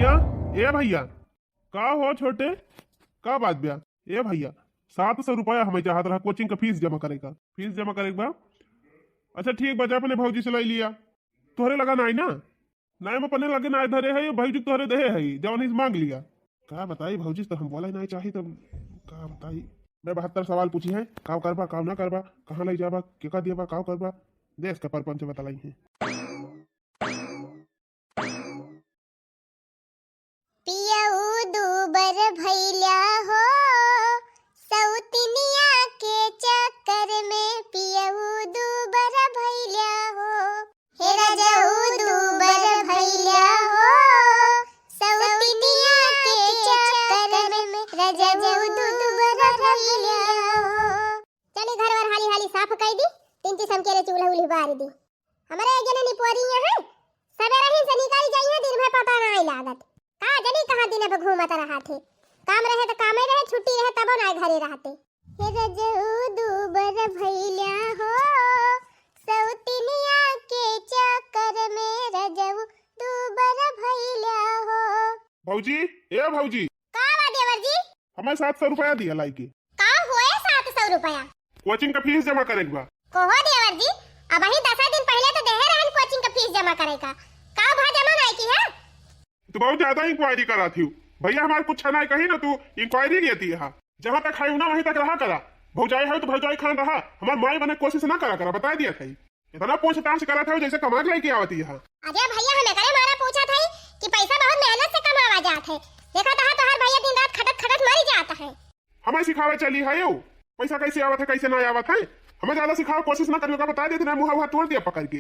भैया, ए भैया, का हो छोटे, का बात ब्या? ए भैया, 700 रुपया हमें चाहत रहा कोचिंग का फीस जमा करेगा। फीस जमा करेगा बा? अच्छा ठीक बजा, अपने भौजी से लाई लिया। तोहरे लगा नाई ना? नाई में अपने लगे नाई धरे है, भौजी तोहरे दे है, जवन हिस मांग लिया। का बताई भौजी तो हम बोला नहीं चाहिए, तब का बताई। मैं 72 सवाल पूछी है, काव करबा काव ना करबा, कहाँ ले जाबा, केका दिया काव करबा, देश का परपंच बतलाई है। पियऊ दूबर भैया हो सौतनिया के चक्कर में, पियऊ दूबर भैया हो, हे रजऊ दूबर भैया हो सौतनिया के चक्कर में, रजऊ दूबर भैया हो। चले घर वर हाली हाली साफ कर दी, तीन किस्म के चूल्हा उल्ही बार दी। हमारे एक जने निपोरिया है, सवेरे ही से निकाली जाइए, दिन में पता नहीं लागत का जनी कहां दिन पे घूमत रहा थे। काम रहे तो कामे रहे, छुट्टी रहे तब ना घरे रहते। हे रजऊ दूबर भैया हो सौतनिया के चक्कर में, रजऊ दूबर भैया हो। भौजी, ए भौजी, का बा देवर जी? हमें 700 रुपया दिया लाई के। का होए 700 रुपया? कोचिंग का फीस जमा करेगा। कोहो देवर जी, अब ही 10 दिन पहले तो देहे रहन कोचिंग का फीस जमा करेगा। का भा जमा नहीं की है? तो बहुत ज्यादा इंक्वायरी करा थी भैया, हमारे कुछ छना कही ना, तू इंक्वायरी लेती है। जहाँ तक खाई ना वहीं तक रहा करा। भौजाई है तो भौजाई खान रहा, हमारे माई बने कोशिश ना करा करा, बता दिया था। इतना पूछताछ करा था जैसे कमा के लेके आवती है। अरे भैया हमें करे मारा पूछा था कि पैसा बहुत मेहनत से कमावा जात है, देखा था तो हर भैया दिन रात खटत खटत मर जाता है। हमें सिखावे चली है यो, पैसा कैसे आवत है कैसे ना आवत है, हमें ज्यादा सिखाओ, कोशिश ना करिएगा, बता देते ना, मुहा तोड़ दिया पकड़ के।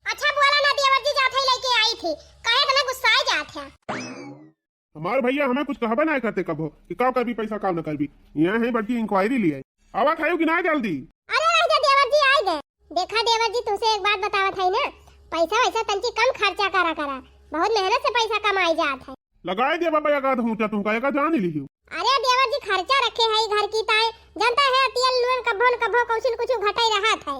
अच्छा बोला ना देवर जी, जाते ही लेके आई थी, काहे इतना गुस्सा जात है। हमारे भैया हमें कुछ कहबे ना करते कबो कि का कर भी पैसा काम न कर भी, यहाँ है बड़की इंक्वायरी लिए आवा खायो कि ना जल्दी। अरे आ जा देवर जी, आ गए। देखा देवर जी, तुमसे एक बात बतावा था ना, पैसा वैसा तंची कम खर्चा करा करा, बहुत मेहनत से पैसा कमाई जात है। लगाए दिया बाबा या गाद हूं तुम का एका जान ली। अरे देवर जी खर्चा रखे है घर की ताए, जनता है तेल लून कभो कौशिल कुछ घटाई रहा था।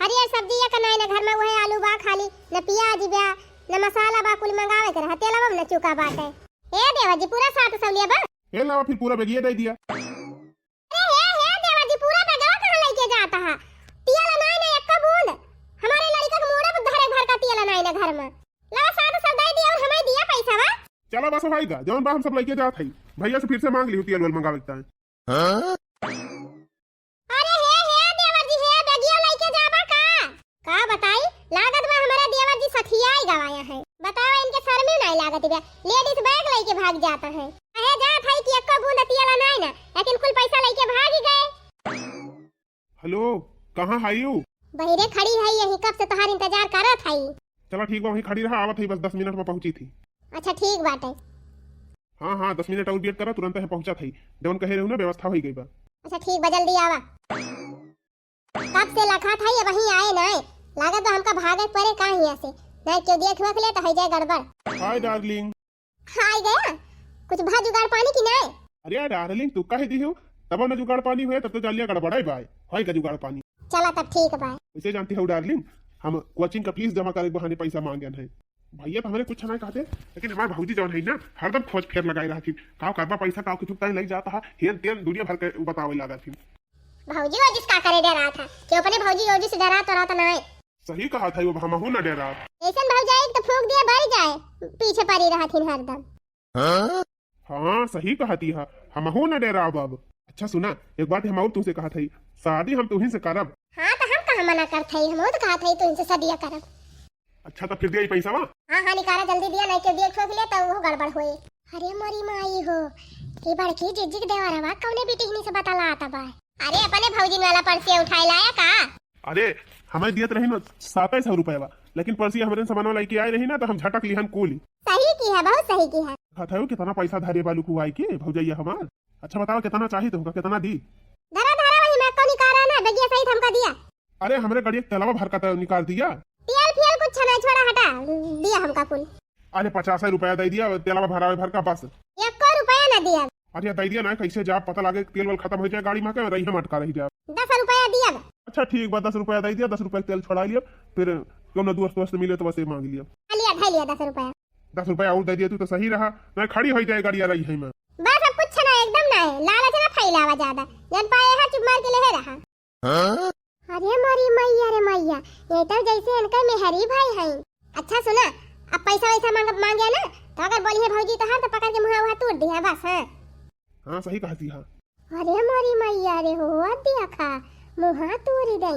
हरियर सब्जी या कनाई ना घर में वही आलू बा खाली, न प्याज बा न मसाला बा, कुल मंगावे के रहा, तेलवा में न चुका बाटे। ए देवर जी पूरा 700 लिया बा। ए लावा फिर पूरा बेगिया दे दिया। अरे हे देवर जी पूरा बेगवा कहां लेके जाता है? तेल नहीं ना एक बूंद, हमारे लड़का के मुंह पर धरे भर का तेल नहीं ना घर में। लगा 700 दे दिया और हमें दिया पैसा बा। चलो बस भाई गा जौन बा हम सब लेके जात है, भैया से फिर से मांग ली तेल वाल मंगावे के। अरे हे देवर जी, हे बेगिया लेके जाबा का बताई? लागत में हमारा देवर जी सखिया ही गवाया है। बताओ इनके सर में नहीं लागत बे, लेडीज बैग लेके भाग जाता है। कहे जात है कि एक बूंद तेल नहीं ना, लेकिन कुल पैसा लेके भाग ही गए। हेलो, कहाँ है यू? बहिरे खड़ी है यही, कब से तुम्हारा इंतजार करत है। चलो ठीक बा, वहीं खड़ी रहा, आवत है, बस 10 मिनट में पहुंची थी। अच्छा ठीक बात है। हाँ 10 मिनट और वेट करा, तुरंत है पहुंचा थी, जौन कहे रहू ना व्यवस्था हो गई बा। अच्छा ठीक बा, जल्दी आवा। कब से लखा था ये वहीं आए नहीं, लागत तो हमका भागे पड़े कहां यहाँ से, नहीं क्यों देख वख ले तो है जाए गड़बड़। Hi darling. हाय गया, कुछ भा जुगाड़ पानी की नहीं? अरे डार्लिंग तू कहे दी हो, तब न जुगाड़ पानी हुए तब तो जालिया गड़बड़ाई बाय, हाय का जुगाड़ पानी। चला तब ठीक बा। इसे जानती हो डार्लिंग, हम कोचिंग का फीस जमा करे बहाने पैसा मांगे हैं। भैया तो हमारे कुछ नहीं कहते, लेकिन हमारे भौजी जौन है ना, हरदम खोज फेर लगाई रहा थी, काव करबा पैसा काव किछु लग जाता है, हेन तेन दुनिया भर के बतावे लगा थी। भौजी वो जिसका करे डरा था कि अपने भौजी ओजी से डरा तो रहता नहीं। सही कहा था, वो हमहू न डरा। ऐसन भौजाई तो फूंक दिया बढ़ जाए, पीछे पड़ी रहा थी हरदम। हाँ सही कहती है, हमहू न डरा अब। अच्छा सुना, एक बात हम और तुमसे कहा था, शादी हम तुही से करब। हाँ तो हम कहाँ मना करते ही, हम तो कहा था तुमसे शादी करब। अच्छा तो फिर दिया पैसा वा? हाँ निकाला जल्दी दिया, नहीं क्यों दिया ठोक लिया तो वो गड़बड़ हुई। अरे मरी माई हो, ये बड़की जिज्जी के देवर बा, कौने बेटी से बता लाता बा। अरे अपने भौजी वाला पर्ची उठाई लाया का? अरे हमें दियत रही ना 700 रुपया, लेकिन पर्ची हमारे सामान लेके आए रही ना, तो हम झटक लिहन कुल। सही की है, बहुत सही की है। कहता कितना पैसा धारे वालू को आई के भौजैया हमार। अच्छा बताओ कितना चाहिए तुमका, कितना दी? धरा धरा वही मैं को निकाला ना, बेगिया सही हमका दिया। अरे हमारे गाड़ी तेलवा भर का निकाल दिया। तेल फियल कुछ नहीं छोड़ा, हटा दिया हमका कुल। अरे 50 रुपया दे दिया, तेलवा भर का बस। 1 रुपया ना दिया। अरे दे दिया ना, कैसे जाब पता लगे तेल वाल खत्म हो जाए गाड़ी में, के रही हम अटका रही जाब। 10 रुपया दिया। अच्छा ठीक बा, 10 रुपया दे दिया, 10 रुपया तेल छोड़ा लिया, फिर क्यों ना दोस्त मिले तो बस मांग लिया। लिया 10 रुपया। 10 रुपया और दे दिया तू तो सही रहा, मैं खड़ी हो जाए गाड़ी आ रही है मैं। बस अब कुछ ना एकदम ना है, लालच ना फैलावा ज्यादा, जन पाए है चुप मार के ले रहा। अरे मारी मैया रे मैया, ये तो जैसे इनका मेहरी भाई है। अच्छा सुना, अब पैसा वैसा मांगे ना तो अगर बोली है भौजी तो हाँ तो पकड़ के मुँह वहाँ तोड़ दिया बस। हाँ सही कहती है। अरे मारी मैया रे हो दिया खा मुँह तोड़ दे।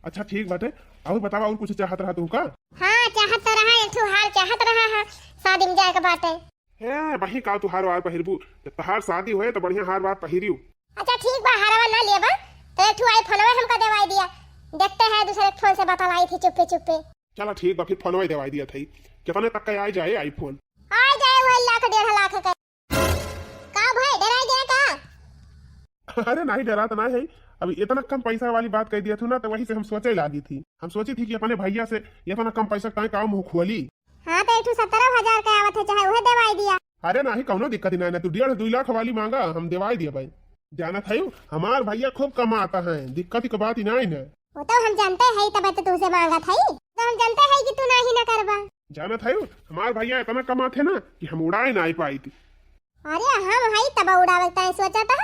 अच्छा ठीक बाटे, और बतावा और कुछ चाहत रहा तू का? हाँ चाहत तो रहा, एक हार चाहत रहा है शादी में जाए के बाटे। हे बही का तू हार वार पहिरबू, जब तहार शादी होए तो बढ़िया हार वार पहिरियो। अच्छा ठीक बा, हारवा ना लेबा तो एक आई फोनवा हमका देवाई दिया, देखते हैं दूसरे फोन से बतलाई थी चुप्पे चुप्पे। चला ठीक बा, फिर फोनवा देवाई दिया थी। कितने तक का आ जाए आईफोन? आ जाए वही 1.5 लाख का। का भाई डरा गया का? अरे नहीं डरा तो नहीं है, अभी इतना कम पैसा वाली बात कह दिया तू ना तो वही से हम सोचे लगी थी, हम सोची थी कि अपने भैया से इतना कम पैसा कहीं का मुँह खोली। हाँ तो 17,000 का आवत है, चाहे वह दवाई दिया। अरे नहीं कौनो दिक्कत नहीं, तू 1.5-2 लाख वाली मांगा हम दिवाई दिया भाई। जाना था हमार भैया खूब कमाता है, दिक्कत की बात ही नहीं है। वो तो हम जानते हैं तब तो तुझसे मांगा था, तो हम जानते हैं कि तू नहीं न करबा। जाना था हमार भैया इतना कमाते ना कि हम उड़ाए नहीं पाई थी। अरे हम है तब उड़ावे ताई सोचा था,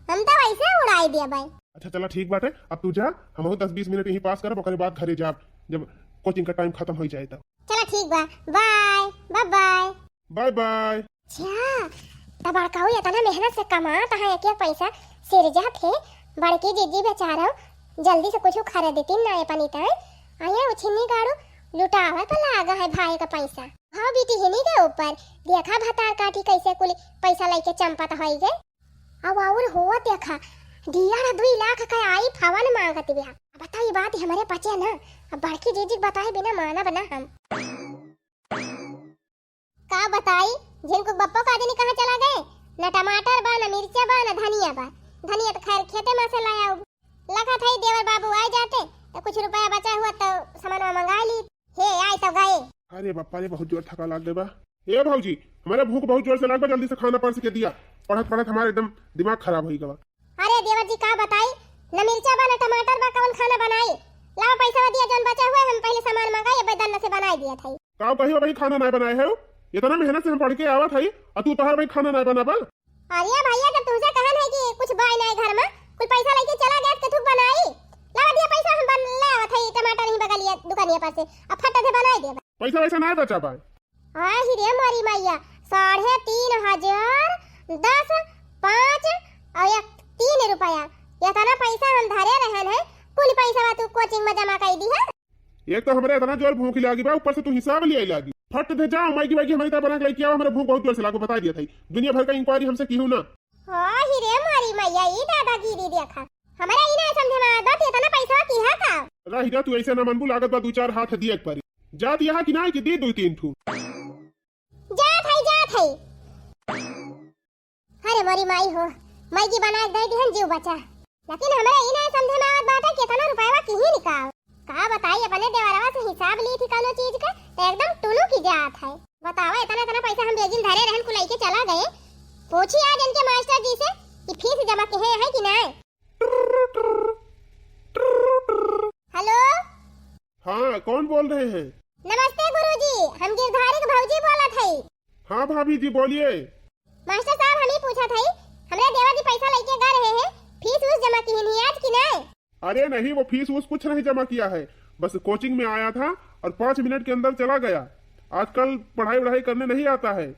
हम तो वैसे उड़ाई दिया भाई। अच्छा चला ठीक बात है, अब तू जा, हम 10-20 मिनट यहीं पास कर, ओकरे बाद घरे जा जब कोचिंग का टाइम खत्म हो जाए तब। चला ठीक बा, bye bye bye bye bye. अच्छा तब बड़काऊ इतना मेहनत से कमाता है, एक एक पैसा सिरजा थे बड़की जीजी बेचारा जल्दी से कुछ खरीदती ना ये पानी ताई आया उछनी गाड़ू लुटावा तो लागा है भाई का पैसा। हाँ बेटी हिनी के ऊपर देखा भतार काटी कैसे कुल पैसा लेके चंपत होई गए। अब और हो देखा दिया 2 लाख का आई फवन मांगती बिया। बता ये बात हमारे पचे ना, अब बड़की जीजी बताए बिना माना बना हम का बताई। जिनको बप्पो का आदमी कहाँ चला गए, न टमाटर बा न मिर्चा बा न धनिया बा। धनिया तो खैर खेते में से लाया लगा था देवर बाबू आए जाते तो कुछ रुपया बचा हुआ तो सामान मंगा ली, हे आए तो गए। अरे बप्पा रे बहुत जोर थका लग गए बा। ए भौजी हमारे भूख बहुत जोर से लग गया, जल्दी से खाना परस के दिया, पढ़त पढ़त हमारे एकदम दिमाग खराब हो गया। अरे देवर जी का बताई, न मिर्चा बा न टमाटर बा, कौन खाना बनाई। लाओ पैसा दिया जोन बचा हुआ हम पहले सामान मंगाए बेदन से बनाई दिया था। का कहियो भाई खाना नहीं बनाए है, इतना मेहनत से हम पढ़ के आवा था और तू तोहर भाई खाना नहीं बनाबा। अरे भैया जब तुझसे कहन है कि कुछ बाय नहीं घर में, कुछ पैसा लेके चला गया तो तू बनाई लावा दिया पैसा हम बन ले आवा था, टमाटर नहीं बगलिया दुकानिया पर से अब फट से बनाई दिया। पैसा वैसा नहीं बचा पाए। हां ही रे मारी मैया 3,500 10 5 और 3 रुपया इतना पैसा हम धरे रहन है, कुल पैसा तू कोचिंग में जमा कर दी है। एक तो हमारे इतना जोर भूख लागी बा, ऊपर से तू हिसाब लिए लागी। फट दे जाओ माइकी माइकी हमारी तरह बना के लेके आओ, हमारे भूख बहुत जोर से लागू बता दिया था, दुनिया भर का इंक्वायरी हमसे की हूं ना। हां ही रे मारी मैया ई दादागिरी देखा हमारा ई ना समझे में बात इतना पैसा की है का। रही जा तू ऐसे ना मनबू, लागत बा 2-4 हाथ दिए एक पर जा दिया कि ना कि दी 2-3 ठू जा थाई। अरे मोरी माई हो माई की बना दे दी हम जीव बचा, लेकिन हमारा ई ना समझे में बात है कितना रुपया की ही निकाल का बताई। अपने देवरवा से हिसाब ली थी कोनो चीज का तो एकदम टुलू की जात है। बताओ इतना पैसा हम बेगिन धरे रहन को लेके चला गए, पूछी आज इनके मास्टर जी से कि फीस जमा के है कि नहीं। हेलो हाँ कौन बोल रहे हैं? नमस्ते गुरुजी, हम गिरधारी के भौजी बोला थे। हाँ भाभी जी बोलिए। मास्टर साहब हम ही पूछा था हमरे देवर जी पैसा लेके गए रहे हैं, फीस उस जमा की है आज की नहीं। अरे नहीं वो फीस उस कुछ नहीं जमा किया है, बस कोचिंग में आया था और 5 मिनट के अंदर चला गया। आजकल पढ़ाई करने नहीं आता है।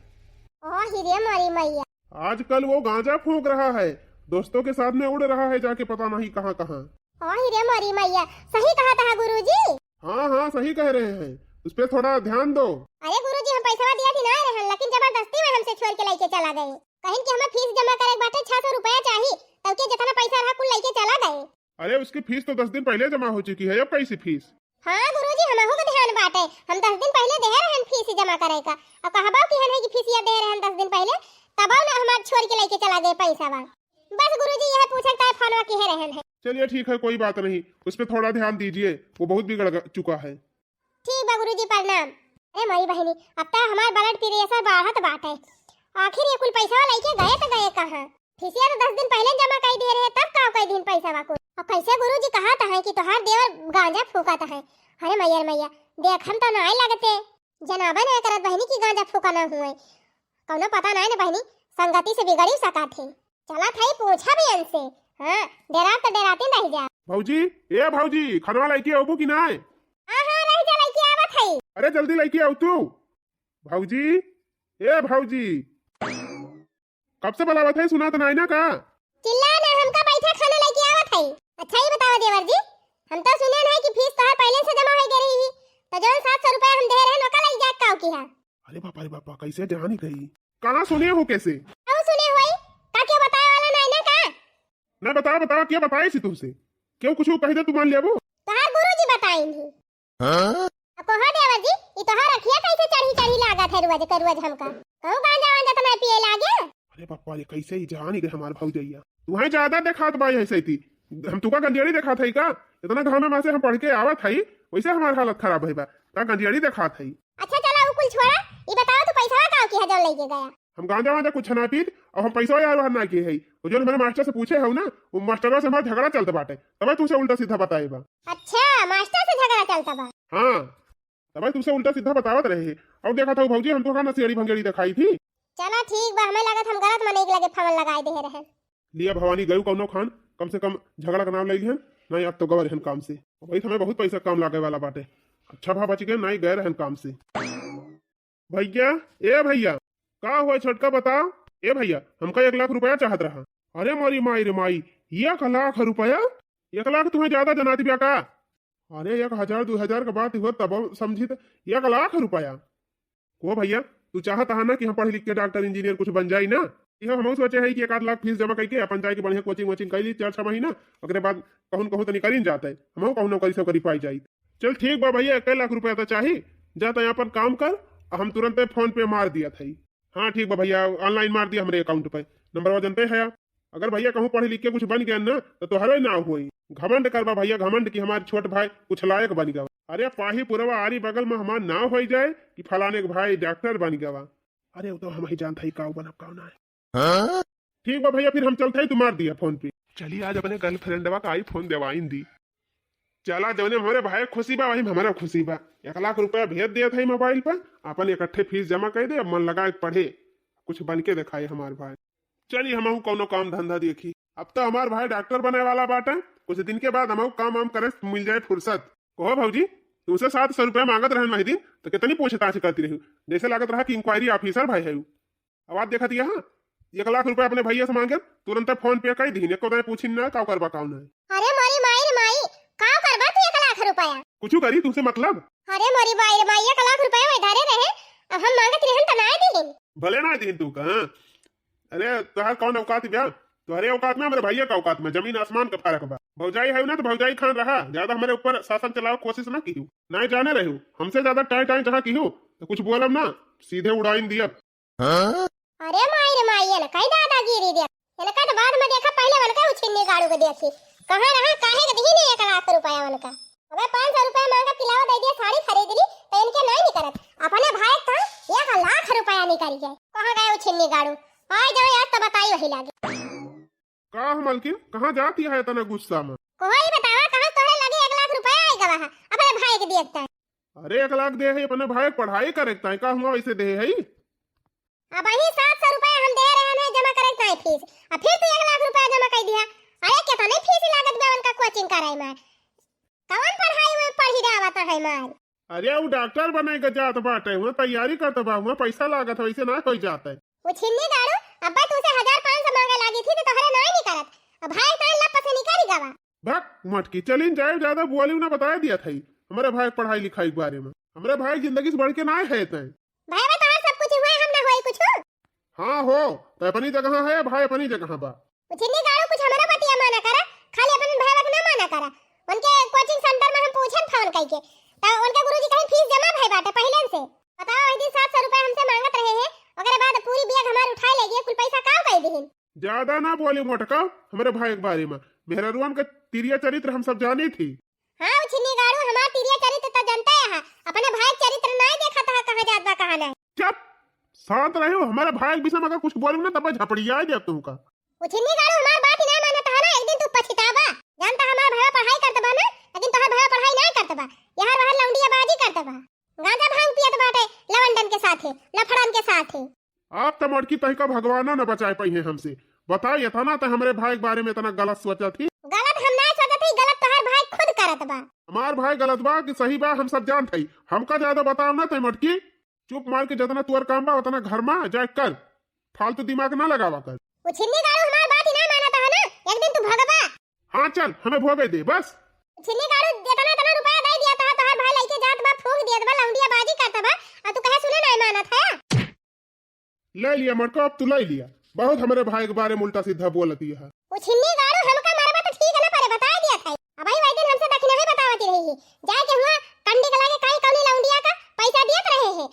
हीरे मारी मैया आजकल वो गांजा फूंक रहा है, दोस्तों के साथ में उड़ रहा है जाके पता नहीं कहाँ कहाँ। हीरे मारी मैया सही कहा था गुरुजी। हाँ हाँ सही कह रहे हैं, उस पर थोड़ा ध्यान दो। अरे गुरुजी हम पैसा दिया थी ना रहन, लेकिन जबरदस्ती में हमसे छोड़ के लेके चला गए। कहीं कि हमें फीस जमा करे बाटे 600 रुपया चाहिए, तब के जितना पैसा रहा कुल लेके चला गए। अरे उसकी फीस तो 10 दिन पहले जमा हो चुकी है, अब कैसी फीस? हाँ गुरुजी हमहु को ध्यान बाटे, हम 10 दिन पहले दे रहन फीस जमा करे का, अब कहबा कि है कि फीस दे रहन 10 दिन पहले, तब ना हमार छोड़ के लेके चला गए पैसा बा। बस गुरुजी यह पूछा था फोनवा की है रहन है। चलिए ठीक है कोई बात नहीं, उस पर थोड़ा ध्यान दीजिए, वो बहुत बिगड़ चुका है। ठीक बा गुरुजी प्रणाम। अरे माई बहनी अब तक हमार ब्लड प्रेशर बढ़त बाटे, आखिर ये कुल पैसा लेके गए तो गए कहां? फीसिया तो 10 दिन पहले जमा कर दिए रहे, तब का कई दिन पैसा वाको। अब कैसे गुरुजी कहा था कि तोहार देवर गांजा फूकाता है। अरे मैया मैया देख हम तो नहीं लगते, जनाबा नहीं करत बहनी की गांजा फूका ना हुए, कौनो पता नहीं ना बहनी, संगति से बिगड़ी सका थे। चला थाई पूछा भी इनसे। हां डरा तो डराते नहीं जा। भौजी, ए भौजी, खनवा लइके आबू कि नाय? हां हां रह जा लइके आवत है। अरे जल्दी लइके आऊ तू। भौजी, ए भौजी, कब से बुलावत है, सुना तो नहीं ना का? चिल्ला ना, हमका बैठा खाना लेके आवत है। अच्छा ही बताओ देवर जी, हम तो सुने नहीं कि फीस तोहर पहले से जमा हो गई रही, तो जो 700 रुपया हम दे रहे हैं नका लई जात काऊ की है। अरे बापा कैसे जानी गई? कहां सुने हो कैसे? अब सुने होई का के बताए वाला नहीं ना का? ना बता क्या बताई सी तुमसे? क्यों कुछ कह दे तू मान लेबो? तोहर गुरुजी बताएंगे। हां अब कहो देवर जी, ई तोहर रखिया कैसे चढ़ी लागत है रोज के रोज हमका। कहूं गांजा वांजा तो मैं पिए लागे। अरे पापा ये कैसे ही जानी गए हमार भौजैया। तू है ज्यादा देखात बाई ऐसे थी, हम तुका गंजेड़ी देखा था का? इतना घर में से हम पढ़ के आवत है, वैसे हमार हालत खराब है बा। ता गंजेड़ी देखा था। अच्छा चला वो कुल छोड़ा, ई बताओ तू पैसा काऊ की है जो लेके गया? हम गांजा वांजा कुछ ना पीत और हम पैसा यार वहां ना किए है। वो जो मेरे मास्टर से पूछे हो ना, वो मास्टरवा से हमारा झगड़ा चलता बाटे, तब तुमसे उल्टा सीधा बताए बा। अच्छा मास्टर से झगड़ा चलता बा? हां तब तुमसे उल्टा सीधा बतावत रहे। और देखा था भौजी, हम तो का नसीड़ी भंगेड़ी दिखाई थी। चला ठीक बा, हमें लागत हम गलत मने के लगे फवन लगाए दे रहे। लिया भवानी गयु कौनो खान, कम से कम झगड़ा का नाम ले लिहन नहीं, अब तो गवर हन काम से। भाई हमें बहुत पैसा काम लागे वाला बाटे। अच्छा भा बच गए नहीं गए रहन काम से। भैया, ए भैया, का हुआ छोटका बताओ। ए भैया, हमका 1 लाख रुपया चाहत रहा। अरे मोरी माई रे माई, 1 लाख रुपया? 1 लाख तुम्हें ज्यादा जनाती ब्या का? अरे 1000 2000 का बात हुआ तब समझी। 1 लाख रुपया को भैया, तू चाहता है ना कि हम पढ़ लिख के डॉक्टर इंजीनियर कुछ बन जाए ना? यह हम सोचे है कि 1 लाख फीस जमा करके अपन जाए के बढ़िया कोचिंग वोचिंग कर ली 4-6 महीना, ओकरे बाद कहूं तो निकल जाते हम कहूं नौकरी सब करी पाई जाए। चल ठीक बा भैया, 1 लाख रुपया तो चाहिए। जाता यहाँ पर काम कर, हम तुरंत फोन पे मार दिया था। हाँ ठीक बा भैया, ऑनलाइन मार दिया हमारे अकाउंट पे। नंबर जानते है आप? अगर भैया कहूँ पढ़ लिख के कुछ बन गया ना तो तोहरो ना हुई। घमंड करबा भैया, घमंड की हमारे छोट भाई कुछ लायक बन गया। अरे पाही पुरवा आरी बगल में हमार ना हो जाए कि फलाने के भाई डॉक्टर बन गया। अरे वो तो हम ही जानते ही काऊ बनब काऊ ना है। ठीक बा भैया, फिर हम चलते ही, तू मार दिया फोन पे। चलिए आज अपने गर्लफ्रेंडवा का आई फोन देवाइन दी। चला जौने हमारे भाई खुशी बा वही हमारा खुशी बा। 1 लाख रुपया भेज दिया था मोबाइल पर, अपन इकट्ठे फीस जमा कर दे, अब मन लगा पढ़े कुछ बन के दिखाए हमारे भाई। चलिए हम कोनो काम धंधा देखी। अब तो हमारे भाई डॉक्टर बने वाला बाटे, कुछ दिन के बाद हम काम वाम करे मिल जाए फुर्सत। कहो भौजी, तुमसे 700 रुपया मांगत रहे वही दिन, तो कितनी पूछताछ करती रही, जैसे लागत रहा कि इंक्वायरी ऑफिसर भाई है। आवाज देखा दिया। हाँ 1 लाख रुपया अपने भैया से मांगे, तुरंत फोन पे कर दी, एको पूछी ना का करबा का ना। अरे मोरी माई रे माई, का करबा तू 1 लाख रुपया? कुछ करी तुमसे मतलब? अरे मोरी माई रे माई, 1 लाख रुपया इधरे रहे, अब हम मांगत रहन त ना देहिन। भले ना दी तू का। अरे तुहार कौन औकात ब्या? तुम्हारे औकात में, मेरे भैया का औकात में जमीन आसमान का फर्क बा। भौजाई है ना तो भौजाई खान रहा, ज्यादा हमारे ऊपर शासन चलाओ कोशिश ना की। नहीं जाने रहे हमसे ज्यादा टाई टाई जहाँ की तो कुछ बोलम ना, सीधे उड़ाइन दिया। अरे माई रे माई, ना कई दादागिरी दे, ना का बाद में देखा, पहले वनका उछिन्ने गाड़ू के देखी कहां रहा, काहे के दी ने 1 लाख रुपया वनका। हमें 500 रुपया मांगा, पिलावा दे दिया, साड़ी खरीद ली, तो इनके नहीं करत। अपने भाई था 1 लाख रुपया निकल गए, कहां गए उछिन्ने गाड़ू? आय जाओ यार, तो बताई वही लागे। का मलकिन कहां जाती है इतना गुस्सा में? कोई बतावा कहां तोरे लगे 1 लाख रुपया आई गवा है, अपने भाई के देता है। अरे 1 लाख दे है अपने भाई पढ़ाई करेक्ता है, का हुआ वैसे दे है? अब वही 700 रुपया हम दे रहे हैं जमा करेक्ता है फीस, अब फिर तू 1 लाख रुपया जमा कर दिया। अरे कितने फीस लागत बा उनका कोचिंग कराई में, कौन पढ़ाई में पढ़ी रहता है मार। अरे वो डॉक्टर बनेगा जात बाटे, हुआ तैयारी करता बा, हुआ पैसा लागत है, वैसे ना हो जाता है। वो छिन्नी गाड़ू, अब्बा तुझसे 1500 मांगे लागी थी तो तोहरे नहीं करत, अब भाई तान लप से निकल गवा। भक मटकी चलिन जाए, ज्यादा बोली ना बता दिया था हमारे भाई पढ़ाई लिखाई के बारे में। हमारे भाई जिंदगी से बढ़ के ना है तय। भाई बता सब कुछ हुआ, हम ना होई कुछ। हाँ हो तो अपनी जगह है, भाई अपनी जगह बा। वो छिन्नी गाड़ू कुछ हमारा बतिया माना करा, खाली अपन भाई ना माना करा। उनके कोचिंग सेंटर में हम पूछन फोन करके, तो उनके गुरुजी कहीं फीस जमा भाई बाटे पहले से। बताओ वही दिन 700 रुपया हमसे मांगत रहे हैं, ओकरे बाद पूरी बिया हमार उठाए लेगी, कुल पैसा का कह दीहिन। ज्यादा ना बोली मोटका हमारे भाई के बारे में, मेहररुआन का तिरिया चरित्र हम सब जानी थी। हां छिन्नी गाड़ू, हमार तिरिया चरित्र तो जानता है, अपने भाई चरित्र नहीं देखा था कहां जात बा कहां नहीं। चुप शांत रहो, हमारे भाई के विषय में अगर कुछ बोलूं ना तब झपड़िया दे तुमका। वो छिन्नी गाड़ू हमार बात ही नहीं मानता है ना, एक दिन तू पछतावा। जानता हमार भाई पढ़ाई करता बा ना, लेकिन तोहर भाई पढ़ाई नहीं करता बा, यहां वहां लौंडिया बाजी करता बा। गांजा भांग पियत बाटे लवंडन के साथे, लफड़न के साथे। आप तो मटकी तहका भगवाना न बचाए पाई है हमसे। बताइए था ना तो हमारे भाई के बारे में इतना गलत सोचा थी। गलत हम नहीं सोचत थी, गलत तोहर भाई खुद करत बा। हमार भाई गलत बा कि सही बा हम सब जानत हई। हमका ज्यादा बताओ ना तय मटकी। चुप मार के जितना तुअर काम बा उतना घर में जाए कर, फालतू दिमाग ना लगावा कर। वो छिन्नी गाड़ू हमार बात ही नहीं मानता है ना, एक दिन तू भगबा। हाँ चल हमें भोगे दे बस। छिन्नी गाड़ू इतना इतना रुपया दे दिया था, तोहर भाई लइके जात बा, फूंक दियत बा, लौंडिया बाजी करता बा, और तू कहे सुने नहीं मानत है। ले लिया मटका, अब तू ले लिया। बहुत हमारे भाई के बारे में उल्टा सीधा बोलती है। वो छिन्नी गाड़ू हमका मरबा तो ठीक है ना, परे बता दिया था। अब भाई वही दिन हमसे दखिना ही बतावती रही है, जाए के हुआ कंडी के लागे काई कौनी लौंडिया का पैसा दियत रहे हैं।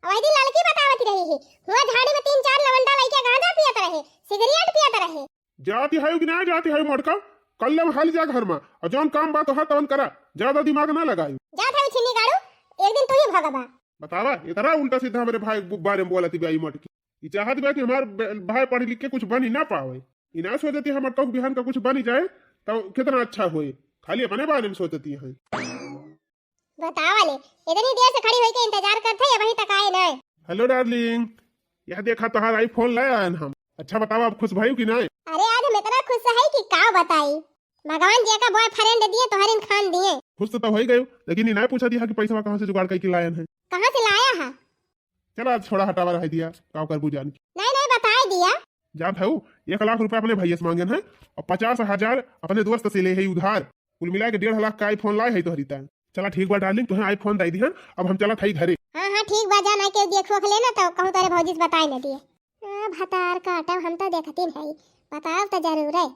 अब वही दिन लड़की बतावती रही है, हुआ झाड़ी में 3-4 लवंडा लइके गांजा पियत रहे, सिगरेट पियत रहे। जाती है कि ना जाती है मटका, कल ले हाल जा घर में और जौन काम बात हो तवन करा, ज्यादा दिमाग ना लगाई। जा था छिन्नी गाड़ू, एक दिन तू ही भगबा। बतावा इतना उल्टा सीधा हमारे भाई के बारे में बोलती बाई मटकी। ये चाहत बा कि हमार भाई पढ़ लिख के कुछ बन ही ना पावे। इना सोचती है मटका बिहान का कुछ बन ही जाए तो कितना अच्छा होए, खाली अपने बारे में सोचती है। बतावा ले, इतनी देर से खड़ी होई के इंतजार करते हैं, अभी तक आए नहीं। हेलो डार्लिंग, यह देखा तुम्हारा आईफोन लाया है हम। अच्छा बताओ आप खुश भाई कि नहीं? अरे आज हम इतना खुश है कि का बताई, भगवान जी का बॉयफ्रेंड दिए तो हरिन खान दिए। खुश तो हो ही गए, लेकिन ये नहीं पूछा दिया कि पैसा कहाँ से जुगाड़ करके लाया है। कहाँ से लाया है? चलो आज थोड़ा हटावा रह दिया काव कर बुझान। नहीं नहीं बता दिया। जान था 1 लाख रुपया अपने भैया से मांगे हैं और 50,000 अपने दोस्त से ले है उधार। कुल मिला के 1.5 लाख का आईफोन लाए है तो हरिता। चला ठीक बा डार्लिंग, तुम्हें आईफोन दे दिहन, अब हम चला थाई घरे। हाँ हाँ ठीक बा, जाना के देखो लेना तो कहूँ तारे भौजी से बताई न दिए। भतार काटा हम तो देखती नहीं, बताओ तो जरूर है।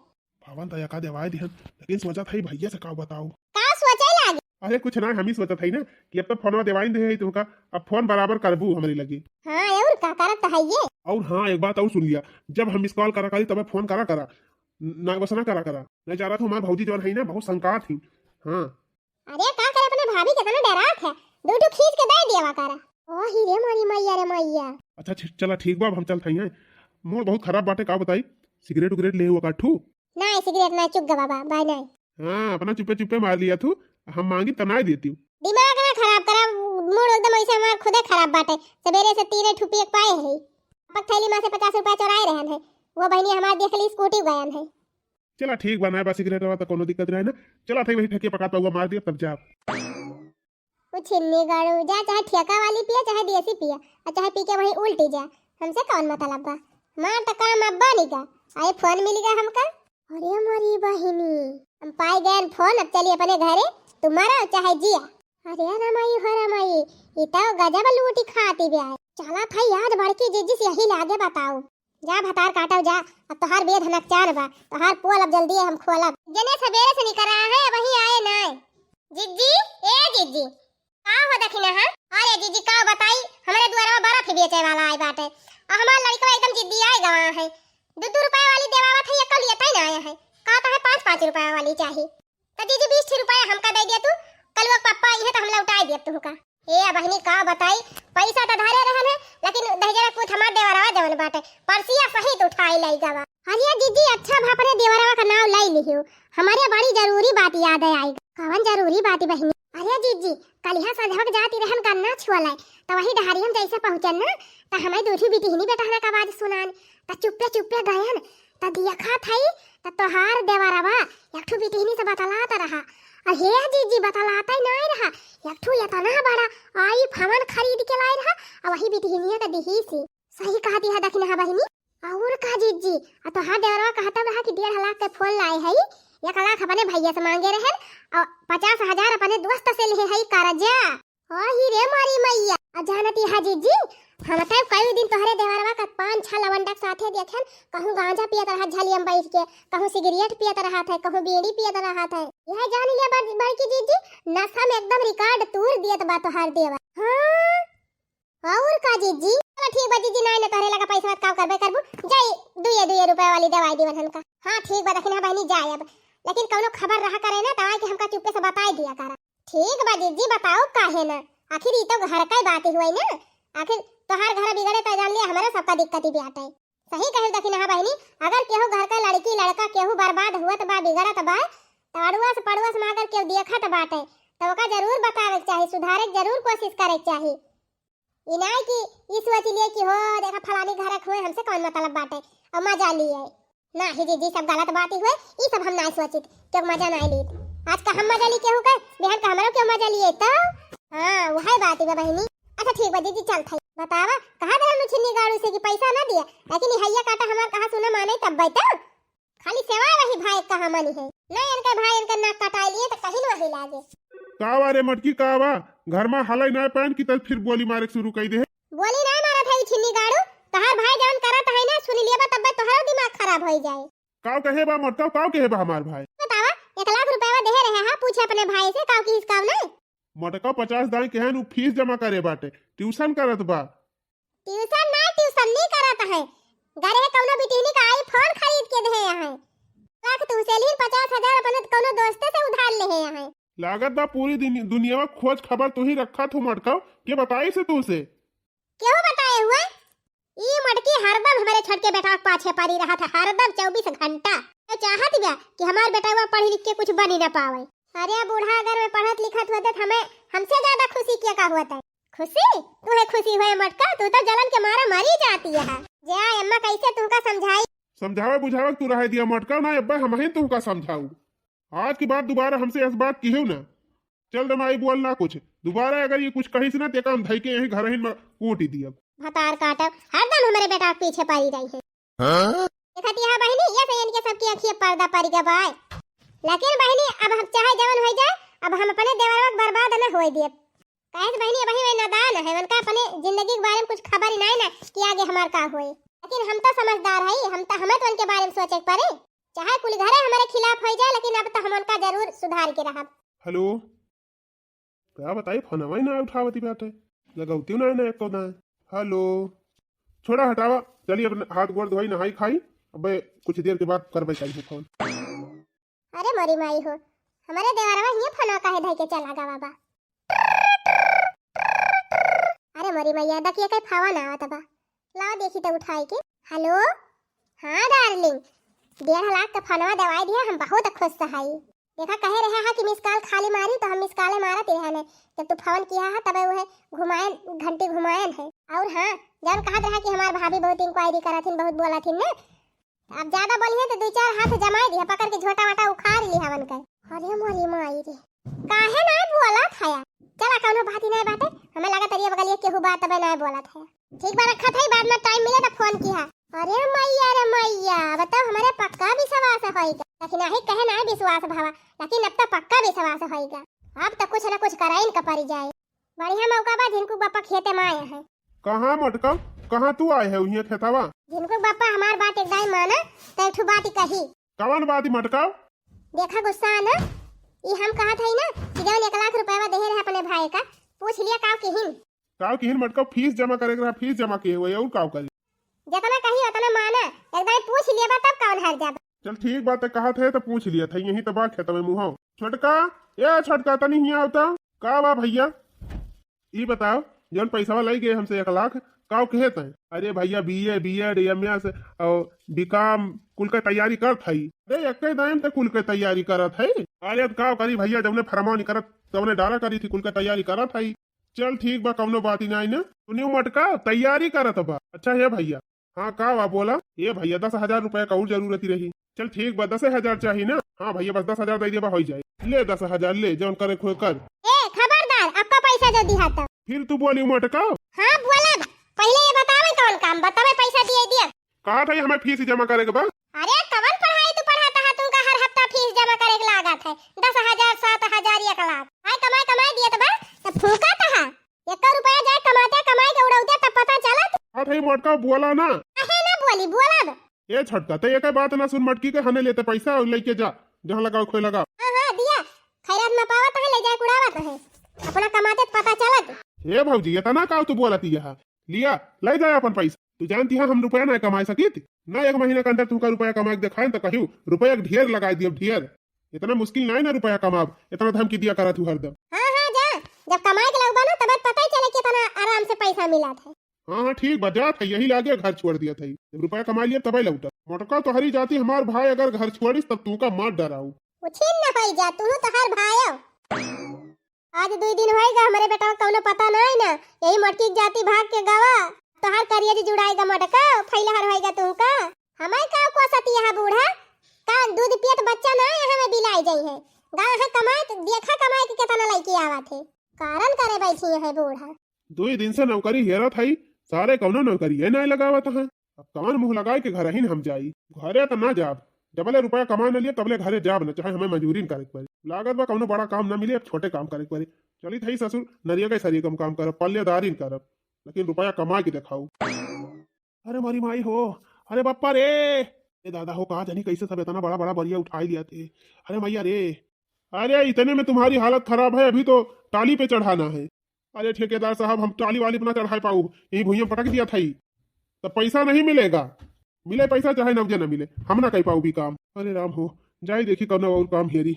भवन तो का देवाय दिहन, लेकिन सोचा था भैया से का बताओ। का सोचे लागे? अरे कुछ ना, हम ही सोचा था ना कि अब तो फोनवा देवाई दे है तुमका, अब फोन बराबर करबू हमारी लगी। हाँ और का करत है ये। और हाँ एक बात और सुन लिया, जब हम मिस कॉल करा करी तब फोन करा करा ना, बस ना करा करा। मैं जा रहा था हमारे भौजी जो है ना बहुत शंका थी। हाँ अरे का करे अपने भाभी कितना डरात है, दूधू खींच के दे दिया करा। ओ ही रे मोरी मैया रे मैया। अच्छा चला ठीक बा, हम चल थई हैं। मूड बहुत खराब बाटे, का बताई सिगरेट उगरेट ले हुआ काठू? नहीं सिगरेट ना, चुप गा बाबा, बाय नहीं। हाँ अपना चुपे चुपे मार लिया तू, हम मांगी तना देती हूँ। दिमाग ना खराब करा, मूड एकदम ऐसे हमार खुदे खराब बाटे। सवेरे से 3 ठुपी एक पाए है, पक थैली में से 50 रुपया चुराए रहन है। वो बहनी हमार देख ली स्कूटी गयन है। चला ठीक बा, ना बा सिगरेट वाला तो कोनो दिक्कत नहीं ना। चला थई वही ठेके पका हुआ मार दिया तब जा। वो छिन्नी गाड़ू जा, चाहे ठेका वाली पिया चाहे देसी पिया, और चाहे पी के वही उल्टी जा, हमसे कौन मतलब बा। मार टका मब्बा निका आए फोन मिलेगा हमका। अरे मोरी बहिनी, हम पाई गए फोन, अब चलिए अपने घरे, तुम्हारा चाहे जिया। अरे रमाई हो रमाई, इतना गजब लूटी खाती भी आए। चला था याद बड़की जीजी से यही लागे बताओ। जा भतार काटो जा, अब तोहार बेद हनक चार बा, तोहार पोल अब जल्दी हम खोलब। जने सवेरे से निकल रहा है वही आए नहीं। जिज्जी ए जिज्जी का हो दखिना है? अरे जीजी का बताई, हमारे द्वारा बर्फ बेचे वाला आई बाटे, और हमार लड़का एकदम जिद्दी आई गवा है। 2-2 रुपया वाली देवावा था, ये कल लेता ही ना आया है, कहता है 5-5 रुपया वाली चाहिए। तो जीजी 20 रुपया हमका दे दिया तू, कल वो पप्पा आई है तो हम लौटाई दिया तुमका। ए बहनी का बताई, पैसा तो धारे रहन है, लेकिन दहजरा कुछ हमार देवरवा जवन बाटे परसिया सहित उठाई लाई गवा। हरिया जीजी अच्छा भापने देवरवा का नाम लाई लियो, हमारे बड़ी जरूरी बात याद आई। कवन जरूरी बात बहनी? अरे जीजी कल यहाँ संझक जाती रहन करना छुअलाई, तो वही डहारियम जैसे पहुंचन ना, तो हमें दूठी बिटिहनी बेटा का आवाज सुनान, तो चुप्पे चुप्पे गयन, तो देखा थई तो तोहार देवरवा एकठू बिटिहनी से बतलाता रहा। अहे जीजी बतलाता ही नहीं रहा, एकठू इतना बड़ा आई फमन खरीद के लाई रहा, और वही बिटिहनी का दिही सी सही कहती है दखना है बहनी। और का जीजी तोहार देवरवा कहता रहा कि 1.5 लाख के फोन लाए है, 1 लाख अपने भैया से मांगे रहे, और 50,000 अपने दोस्त से लिए है कर्जा। ओ ही रे मारी मैया, जानती है जीजी हम तो कई दिन तोहरे देवरवा का 5-6 लवंडा साथे देखन, कहूं गांजा पियत रहा झलियम बैठ के, कहूं सिगरेट पियत रहा था, कहूं बीड़ी पियत रहा था। यह जान लिया बड़की जीजी, नशा में एकदम रिकॉर्ड तोड़ दियत बा तोहार देवर। हां और का जीजी? चलो ठीक बा जीजी, नहीं न तोहरे लगा पैसा मत काम करबे करबू, जाई 2 रुपया वाली दवाई दीवन हमका। हां ठीक बा दखिना बहनी जाए अब, लेकिन कौनो खबर रहा करे ना दवाई के हमका चुपके से बताई दिया करा। ठीक बा जीजी बताओ काहे ना, आखिर ई तो घर का बात हुई ना, आखिर तोहार घर बिगड़े तो जान लिया हमारा सबका दिक्कत ही भी आता है। सही कहे दखिना है बहनी, अगर केहू घर का लड़की लड़का केहू बर्बाद हुआ तो बा बिगड़त बा, तो अड़ुआ से पड़ुआ से अगर केहू देखत बाटे तो ओका जरूर बतावे के चाहिए, सुधारे के जरूर कोशिश करे के चाहिए। ई नहीं कि ई सोच लिए कि हो देखा फलानी घर हुए हमसे कौन मतलब बाटे और मजा लिए ना ही जी सब गलत बात ही हुए। ई सब हम नहीं सोचित क्यों मजा नहीं ली। आज का हम मजा ली केहू के बिहान का हमरो क्यों मजा लिए तो हां वही बात है बहनी। अच्छा ठीक बा दीदी चल थई बतावा कहां दे हम छिन्नी गाड़ू से कि पैसा ना दिया लेकिन हैया काटा हमार कहां सुना माने तब बैठा खाली सेवा वही भाई कहां मानी है नहीं इनका भाई इनका नाक कटा लिए तो कहीं वही लागे कावा रे मटकी कावा घर में हलाई ना पहन की तब फिर गोली मारे शुरू कर दे। बोली ना मारा था छिन्नी गाड़ू तहार भाई जान करत है ना सुन लिया तब तोहरा दिमाग खराब हो जाए। काव कहे बा मटका काव कहे बा हमार भाई बतावा 1 लाख रुपया दे रहे हां पूछे अपने भाई से काव की हिसाब नहीं मटका 50 दाई केहन उ फीस जमा करे बाटे ट्यूशन करत बा। ट्यूशन नहीं करत है घरे कौनो बिटिनी का आईफोन खरीद के दे है लाख तू सेलिन 50,000 अपने कौनो दोस्त से उधार ले है लागत बा पूरी दुनिया में खोज खबर तू ही रखा तू मटका के बताई से तू से क्यों बताए हुए ई मटकी हरदम हमारे छड़ के बेटा के पाछे पड़ी रहा था हरदम 24 घंटा तो चाहत बा कि हमार बेटा वो पढ़ लिख के कुछ बनी ना पावे। अरे बूढ़ा अगर मैं पढ़त लिखत होते हमें हमसे ज्यादा खुशी क्या होता है। खुशी तू है खुशी हुए मटका तू तो जलन के मारे मरी जाती है। जा अम्मा कैसे तुमका समझाई समझावे बुझावे तू रह दिया मटका ना अब्बा हम ही तुमका समझाऊ आज की बात दोबारा हमसे इस बात की हो ना चल दमाई बोल ना कुछ दोबारा अगर ये कुछ कही से ना तेका हम धई के यही घर ही में कूट ही दिया भतार काटब हरदम हमारे बेटा के पीछे पड़ी रही है। हां देखती है बहनी ये तो इनके सबकी आंखें पर्दा पड़ गया भाई लेकिन बहनी अब हम चाहे जवन हो जाए अब हम अपने देवरवा के बर्बाद न होए दिए काहे बहनी वही में नादान है उनका अपने जिंदगी के बारे में कुछ खबर ही नहीं ना कि आगे हमार का होए लेकिन हम तो समझदार है हमें तो उनके बारे में सोचे पड़े चाहे कुल घरे हमारे खिलाफ हो जाए लेकिन अब तो हम उनका जरूर सुधार के रहब। हेलो क्या बताई फोनवा ही ना उठावती बाटे लगाउती ना ना एको ना हेलो छोड़ा हटावा चलिए अपने हाथ गोड़ धोई नहाई खाई अब कुछ देर के बाद करबे चाहिए फोन। अरे मरी माई हो हमारे देवरवा ये फोन काहे धई के चला गा बाबा। अरे मरी मैया देखिए कई फावा ना आवत बा लाओ देखी तो उठाई के। हेलो हां डार्लिंग 1.5 लाख का फनवा दवाई दिया हम बहुत खुश है। देखा कहे रहे हैं कि मिस कॉल खाली मारी तो हम मिस कॉल मारा तेरे ने जब तू फोन किया है तब वो है घुमाएन घंटे घुमाएन है और हां जब कहा रहा कि हमार भाभी बहुत इंक्वायरी कराथिन बहुत बोला थी ना अब ज्यादा बोलिए तो 2-4 हाथ जमाई दिया पकड़ के झोटा वाटा उखाड़ ली हवन के। अरे मोरी माई रे काहे ना बोला था चला कौनो बात ही नहीं बाटे हमें लगा तरिया बगलिए केहू बात तबे नहीं बोला था ठीक बा रखा था बाद में टाइम मिले तो फोन किया। अरे मैया बताओ हमारे पक्का विश्वास होएगा लेकिन नहीं कहे ना विश्वास भावा लेकिन अब तो पक्का विश्वास होएगा अब तो कुछ ना कुछ कराइन का पड़ जाए बढ़िया मौका बा जिनको बापा खेते में आए हैं। कहां मटका कहां तू आए है उहिया खेतावा जिनको बापा हमार बात एकदम माना तो एक बात ही कही कवन बात मटका देखा गुस्सा ना ये हम कहा था ना कि जब 1 लाख रुपया दे रहे अपने भाई का पूछ लिया काव की हिन मटका फीस जमा करेगा फीस जमा किए हुए और काव करी जितना कही उतना माना एकदम पूछ लिया तब कौन हार जाता। चल ठीक बात है कहा थे तो पूछ लिया था यही तो बात खेत में मुहा छोटका ये छोटका तो नहीं होता का बा भैया ये बताओ जब पैसा लग गए हमसे 1 लाख काव कहते हैं। अरे भैया बीए बीएड एमएस और बीकॉम कुल का तैयारी करत है अरे एक दाम तक कुल का तैयारी करत है। अरे काव करी भैया जब ने फरमा नहीं करत तब ने डाला करी थी कुल का तैयारी करत है। चल ठीक बा कौनो बात ही नहीं ना सुनियो मटका तैयारी करत बा अच्छा है भैया हाँ का बा बोला ये भैया 10,000 रुपया का और जरूरत ही रही। चल ठीक बा 10,000 चाहिए ना हाँ भैया बस 10,000 दे दिया हो जाए ले 10,000 ले जौन करे खोए कर। ए खबरदार आपका पैसा जो दिया था फिर तू बोली मटका हाँ बोला पहले ये बतावे कौन काम बतावे पैसा दिए दिया कहा था हमें फीस जमा करे के बा। अरे कवन पढ़ाई तू पढ़ाता है तुमका हर हफ्ता फीस जमा करे के लागत है 10,000 7,000 1 लाख हाय कमाई दिए तो बा तब फूका था 1 रुपया जाए कमाते कमाई के उड़ाउते तब पता चलत। हाँ भाई मटका बोला ना काहे ना बोली बोला ये छटका तो एक बात ना सुन मटकी के हने लेते पैसा और लेके जा जहाँ लगाओ खोए लगा। हां दिया खैरात में पावत है ले जाए कुड़ावत है अपना कमाते पता चलत। ये भौजी इतना का तू बोलती है लिया ले जाए अपन पैसा तू जानती है हम रुपया ना कमा सकी ना 1 महीने के अंदर तुमका रुपया कमा दिखाए तो कहूँ रुपया ढेर लगा दियो ढेर इतना मुश्किल नहीं ना रुपया कमाब इतना धमकी दिया करा तू हरदम। हां जा जब कमाए के लगबा ना तब पता ही चले कि इतना आराम से पैसा मिला था। हाँ ठीक बजा था यही लागे घर छोड़ दिया था जब रुपया कमा लिया तब लौटा मोटका तो हरी जाती हमार भाई अगर घर छोड़िस तब तू का मार डराऊ छीन न होई जा तू तो हर भाई आज 2 दिन होएगा हमारे बेटा को कौनो पता नहीं ना, यही मटकी के जाती भाग के गवा तोहार करियर जुड़ाएगा मटका फैलहर होएगा तुमका। हमारे का को सती है बूढ़ा का दूध पियत बच्चा ना यहाँ में बिलाई जाई है गाँव है कमाए तो देखा कमाए के कितना लड़की आवत है कारण करे बैठी है बूढ़ा। 2 दिन से नौकरी हेरा थाई सारे कौनो नौकरी है नहीं लगावत है। अब कौन मुंह लगाए के घर ही हम जाई घरे तो ना जाब जबले रुपया कमा न लिए तबले घरे जाब न चाहे हमें मजूरी न करे पड़े लागत बा कौनो बड़ा काम न मिले अब छोटे काम करे पड़े चली थई ससुर नरिया के सरिया कम काम करब पल्लेदारी न करब लेकिन रुपया कमा के दिखाऊ। अरे मारी माई हो अरे बाप्पा रे ए दादा हो कहा जानी कैसे सब इतना बड़ा बड़ा बरिया उठाई लिया थे। अरे मैया रे अरे इतने में तुम्हारी हालत खराब है अभी तो टाली पे चढ़ाना है। अरे ठेकेदार साहब हम टाली वाली पे ना चढ़ा पाऊ यही भुइया पटक दिया था तो पैसा नहीं मिलेगा मिले पैसा चाहे नवजे न मिले हम ना कह पाऊ भी काम। अरे राम हो जाई देखी कौन और काम हेरी।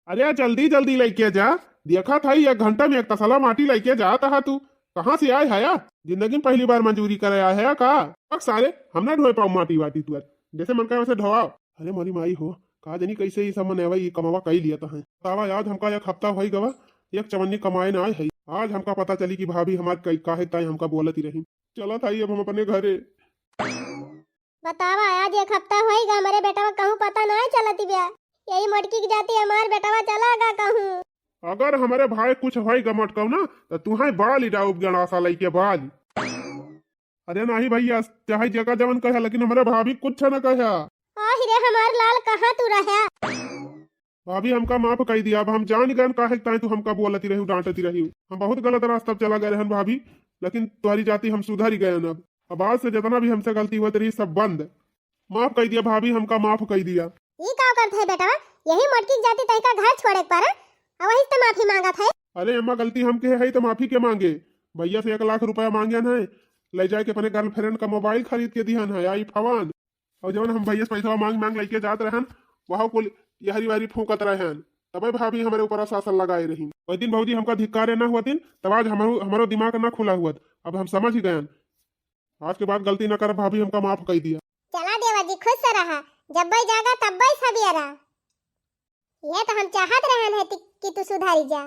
अरे जल्दी जल्दी लेके जा देखा था 1 घंटा में 1 तसला माटी लेके जाता है तू कहाँ से आए है जिंदगी में पहली बार मंजूरी करे आया है का अब सारे हम ना ढोए पाऊ माटी वाटी तू जैसे मन का वैसे ढोआओ। अरे मोरी माई हो कहा जानी कैसे ही सब मन ये कमावा कई लिया था तावा याद हमका 1 हफ्ता हो गवा 1 चवन्नी कमाए ना आए है आज हमका पता चली कि भाभी हमारे कई काहे ताई हमका बोलत ही रही चला था अब हम अपने घरे। बतावा आज 1 हफ्ता होएगा हमारे बेटा कहूँ पता नहीं चलती ब्या यही मटकी की जाती हमारे बेटा चलागा कहूँ। अगर हमारे भाई कुछ होई गमट कहू ना तो तुम्हारे बाल ही डाउब गणासा लई के बाल। अरे नहीं भैया चाहे जगह जवन कहे लेकिन हमारे भाभी कुछ न कहे। रे हमार लाल कहाँ तू रहा भाभी हमका माफ कही दिया अब हम जान गए काहे ताई तू हमका बोलती रही डांटती रही हम बहुत गलत रास्ता चला गए रहन भाभी लेकिन तुम्हारी जाति हम सुधर ही गए अब आज से जितना भी हमसे गलती हुई रही सब बंद माफ कही दिया भाभी हमका माफ कही दिया। ये का करते है बेटा यही मटकी की जाती तई का घर छोड़े पर वही तो माफी मांगा था। अरे अम्मा गलती हम के है तो माफी के मांगे भैया से 1 लाख रुपया मांगे है ले जाए के अपने गर्लफ्रेंड का मोबाइल खरीद के दिहन है आई फवान और जब हम भैया से पैसा मांग मांग लेके जाते रहन वहाँ को यहरी वारी फूकत रहन तबे भाभी हमारे ऊपर शासन लगाए रही। वही दिन भौजी हमका धिक्कारे ना हुआ दिन तब आज हमारो दिमाग ना खुला हुआ अब हम समझ ही गए आज के बाद गलती ना कर भाभी हमका माफ कर दिया। चला देवा जी खुश रहा जब भाई जागा तब भाई सवेरा ये तो हम चाहत रहन है कि तू सुधारी जा।